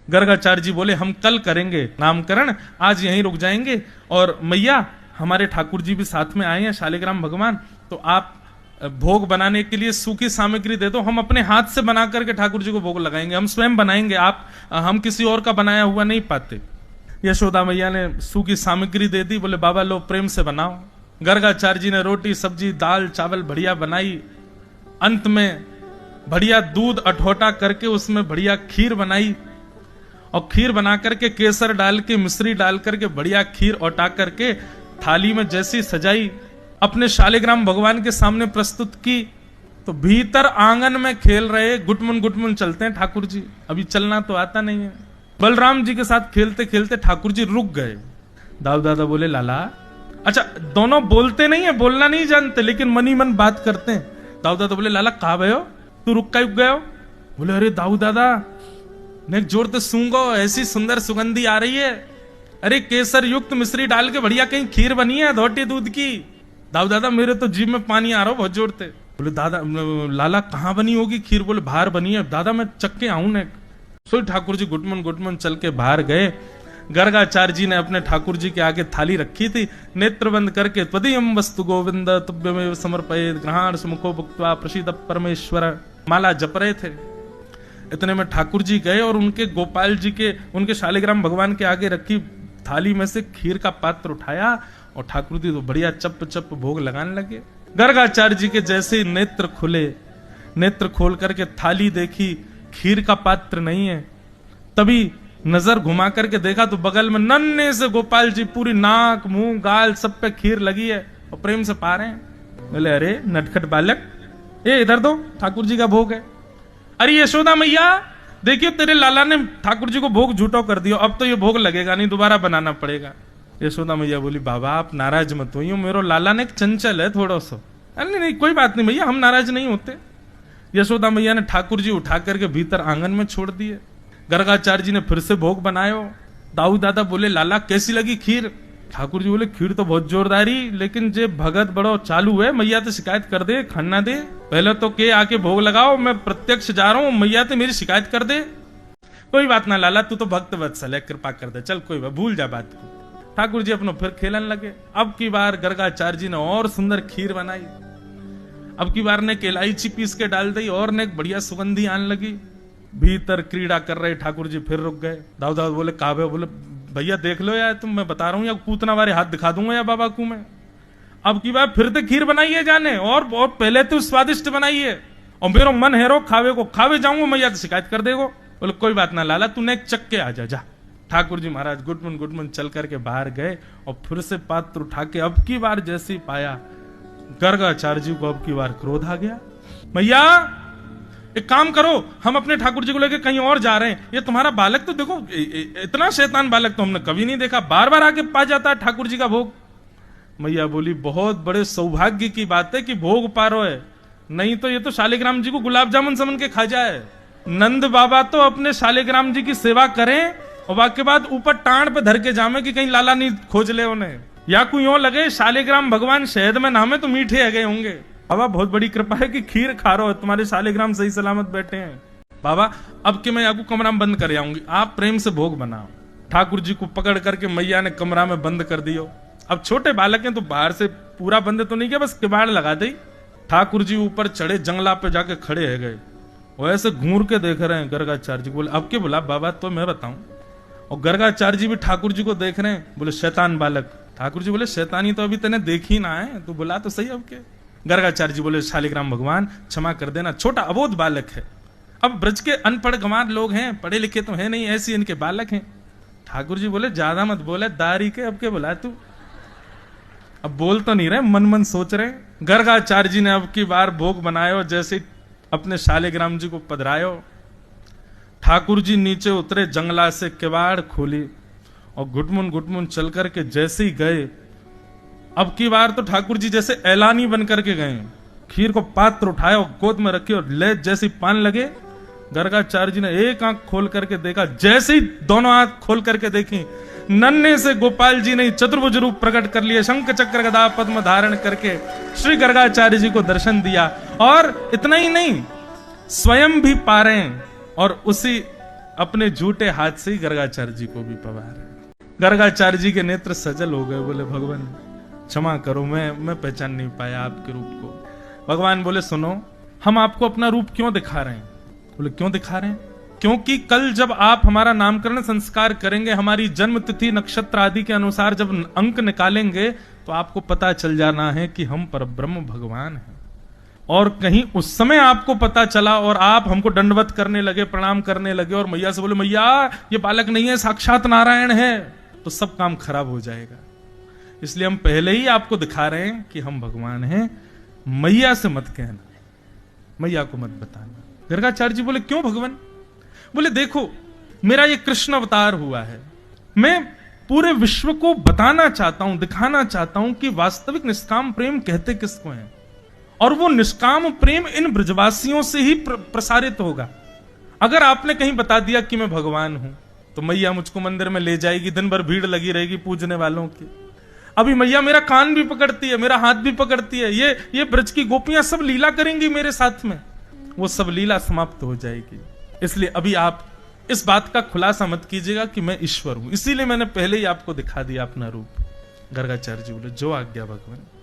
गर्गाचार्य जी बोले हम कल करेंगे नामकरण, आज यहीं रुक जाएंगे। और मैया हमारे ठाकुर जी भी साथ में आए हैं शालिग्राम भगवान, तो आप भोग बनाने के लिए सूखी सामग्री दे दो, हम अपने हाथ से बना करके ठाकुर जी को भोग लगाएंगे, हम स्वयं बनाएंगे, हम किसी और का बनाया हुआ नहीं पाते। यशोदा मैया ने सूखी सामग्री दे दी, बोले बाबा लो प्रेम से बनाओ। गर्गाचार्य जी ने रोटी सब्जी दाल चावल बढ़िया बनाई, अंत में बढ़िया दूध अठोटा करके उसमें बढ़िया खीर बनाई, और खीर बना करके केसर डाल के मिश्री डाल करके बढ़िया खीर औटा करके थाली में जैसी सजाई, अपने शालिग्राम भगवान के सामने प्रस्तुत की। तो भीतर आंगन में खेल रहे गुटमुन चलते हैं ठाकुर जी, अभी चलना तो आता नहीं है। बलराम जी के साथ खेलते खेलते ठाकुर जी रुक गए। दाऊ दादा बोले लाला, अच्छा दोनों बोलते नहीं है, बोलना नहीं जानते, लेकिन मनी मन बात करते हैं। दाऊ दादा बोले लाला कहाँ गए हो, तू रुक गए हो? बोले अरे दाऊ दादा ने जोर से सूंघो, ऐसी सुंदर सुगंधी आ रही है, अरे केसर युक्त मिश्री डाल के बढ़िया कहीं खीर बनी है धोटी दूध की। दाऊ दादा मेरे तो जीभ में पानी आ रहा हो बहुत जोर से। बोले दादा लाला कहाँ बनी होगी खीर? बोले बाहर बनी है। दादा मैं चक्के आऊं ने। सो ठाकुर जी गुटमुन चल के बाहर गए। गर्गाचार्य जी ने अपने ठाकुर जी के आगे थाली रखी थी, नेत्र बंद करके त्वदीयं वस्तु गोविंद तुभ्यमेव समर्पयेत् ग्रहाण सुमुखो भुक्त्वा प्रसीद परमेश्वर माला जप रहे थे। इतने में ठाकुर जी गए और उनके गोपाल जी के उनके शालिग्राम भगवान के आगे रखी थाली में से खीर का पात्र उठाया और ठाकुर जी तो बढ़िया चप चप भोग लगाने लगे। गर्गाचार्य जी के जैसे नेत्र खुले, नेत्र खोल करके थाली देखी, खीर का पात्र नहीं है। तभी नजर घुमा करके देखा तो बगल में नन्हे से गोपाल जी पूरी नाक मुंह गाल सब पे खीर लगी है और प्रेम से पा रहे हैं। बोले अरे नटखट बालक, ये इधर दो, ठाकुर जी का भोग है। अरे यशोदा मैया देखिए तेरे लाला ने ठाकुर जी को भोग झूठो कर दिया, अब तो ये भोग लगेगा नहीं, दोबारा बनाना पड़ेगा। यशोदा मैया बोली बाबा आप नाराज मत होइए, मेरो लाला ने एक चंचल है थोड़ा सा। अरे नहीं कोई बात नहीं भैया, हम नाराज नहीं होते। यशोदा मैया ने ठाकुर जी उठा करके भीतर आंगन में छोड़ दिए। गर्गाचार्य जी ने फिर से भोग बनायो। दाऊ दादा बोले लाला कैसी लगी खीर? ठाकुर जी बोले खीर तो बहुत जोरदारी, लेकिन जे भगत बड़ो चालू है, मैया तो शिकायत कर दे, खाना दे। पहले तो के आके भोग लगाओ, मैं प्रत्यक्ष जा रहा हूं, मैया तो मेरी शिकायत कर दे। कोई बात ना लाला, तू तो भक्त वत्सल है, कृपा कर दे, चल कोई बात, भूल जा बात को। ठाकुर जी अपनो फिर खेलन लगे। अब की बार गर्गाचार्य जी ने और सुंदर खीर बनाई। अब की बार ने इलायची पीस के डाल दी और ने बढ़िया सुगंधी आने लगी। भीतर क्रीड़ा कर रहे ठाकुर जी फिर रुक गए। दाऊ दाऊ बोले काबे? बोले भैया देख लो यार, तुम मैं बता रहा हूं, या कूतना वारे हाथ दिखा दूंगा या बाबा को मैं। अब की बार फिर तो खीर बनाई है जाने, और पहले तो स्वादिष्ट बनाई है, और मेरा मन हेरो खावे को खावे जाऊंगा, मैया तो शिकायत कर देगो। बोले कोई बात ना लाला, तूने एक चक्के आ जा। ठाकुर जी महाराज गुटमुन चल करके बाहर गए और फिर से पात्र उठा के अब की बार जैसे ही पाया, गर्गाचार्य जी को अब की बार क्रोध आ गया। मैया एक काम करो, हम अपने ठाकुर जी को लेकर कहीं और जा रहे हैं, ये तुम्हारा बालक तो देखो, इतना शैतान बालक तो हमने कभी नहीं देखा, बार बार आके पा जाता है ठाकुर जी का भोग। मैया बोली बहुत बड़े सौभाग्य की बात है कि भोग पा रहे है, नहीं तो ये तो शालिग्राम जी को गुलाब जामुन समझ के खा जाए। नंद बाबा तो अपने शालिग्राम जी की सेवा करें और बाकी बाद ऊपर टांड पे धर के जामे कि कहीं लाला नहीं खोज ले उन्हें, या कोई यूं लगे शालिग्राम भगवान शहद में नामे तो मीठे है गए होंगे। बाबा बहुत बड़ी कृपा है कि खीर खा रहे हो, तुम्हारे शालिग्राम सही सलामत बैठे हैं। बाबा अब के मैं आपको कमरा में बंद कर आऊंगी, आप प्रेम से भोग बनाओ। ठाकुर जी को पकड़ करके मैया ने कमरा में बंद कर दियो। अब छोटे बालक हैं तो बाहर से पूरा बंद तो नहीं किया, बस किवाड़ लगा दी। ठाकुर जी ऊपर चढ़े, जंगला पे जाके खड़े है गए, वो ऐसे घूर के देख रहे हैं गर्गाचार्य जी। बोले अब के बोला बाबा तो मैं बताऊं। और गर्गाचार्य जी भी ठाकुर जी को देख रहे हैं। बोले शैतान बालक। ठाकुर जी बोले शैतानी तो अभी तेने देखी ना है, तू बोला तो सही अब के। गर्गाचार्य जी बोले शालिग्राम भगवान क्षमा कर देना, छोटा अबोध बालक है, अब ब्रज के अनपढ़ गंवार लोग हैं, पढ़े लिखे तो है नहीं, ऐसी इनके बालक हैं। ठाकुर जी बोले ज्यादा मत बोले, दारी के अब के बोला तू। अब बोल तो नहीं रहे, मन मन सोच रहे। गर्गाचार्य जी ने अब की बार भोग बनायो, जैसे अपने शालिग्राम जी को पधरायो। ठाकुर जी नीचे उतरे, जंगला से किवाड़ खोली और घुटमुन चल करके जैसे ही गए, अब की बार तो ठाकुर जी जैसे ऐलानी बन करके गए। खीर को पात्र उठाया और गोद में रखी और ले जैसे पान लगे, गर्गाचार्य जी ने एक आंख खोल करके देखा, जैसे ही दोनों आंख खोल करके देखी, नन्हे से गोपाल जी ने चतुर्भुज रूप प्रकट कर लिए, शंख चक्र गदा पद्म धारण करके श्री गर्गाचार्य जी को दर्शन दिया। और इतना ही नहीं, स्वयं भी पा रहे हैं और उसी अपने झूठे हाथ से ही गर्गाचार्य जी को भी पवारे। गर्गाचार्य जी के नेत्र सजल हो गए, बोले भगवान क्षमा करो, मैं पहचान नहीं पाया आपके रूप को। भगवान बोले सुनो, हम आपको अपना रूप क्यों दिखा रहे हैं? बोले क्यों दिखा रहे हैं? क्योंकि कल जब आप हमारा नामकरण संस्कार करेंगे, हमारी जन्म तिथि नक्षत्र आदि के अनुसार जब अंक निकालेंगे, तो आपको पता चल जाना है कि हम परब्रह्म भगवान हैं। और कहीं उस समय आपको पता चला और आप हमको दंडवत करने लगे, प्रणाम करने लगे और मैया से बोले मैया ये बालक नहीं है, साक्षात नारायण है, तो सब काम खराब हो जाएगा। इसलिए हम पहले ही आपको दिखा रहे हैं कि हम भगवान हैं। मैया से मत कहना, मैया को मत बताना। गर्गाचार्य जी बोले क्यों भगवान? बोले देखो, मेरा ये कृष्ण अवतार हुआ है, मैं पूरे विश्व को बताना चाहता हूं, दिखाना चाहता हूं कि वास्तविक निष्काम प्रेम कहते किसको हैं, और वो निष्काम प्रेम इन ब्रजवासियों से ही प्रसारित होगा। अगर आपने कहीं बता दिया कि मैं भगवान हूं, तो मैया मुझको मंदिर में ले जाएगी, दिन भर भीड़ लगी रहेगी पूजने वालों की। अभी मैया मेरा कान भी पकड़ती है, मेरा हाथ भी पकड़ती है, ये ब्रज की गोपियां सब लीला करेंगी मेरे साथ में, वो सब लीला समाप्त हो जाएगी। इसलिए अभी आप इस बात का खुलासा मत कीजिएगा कि मैं ईश्वर हूं, इसीलिए मैंने पहले ही आपको दिखा दिया अपना रूप। गर्गाचार्य जी बोले जो आज्ञा भगवान।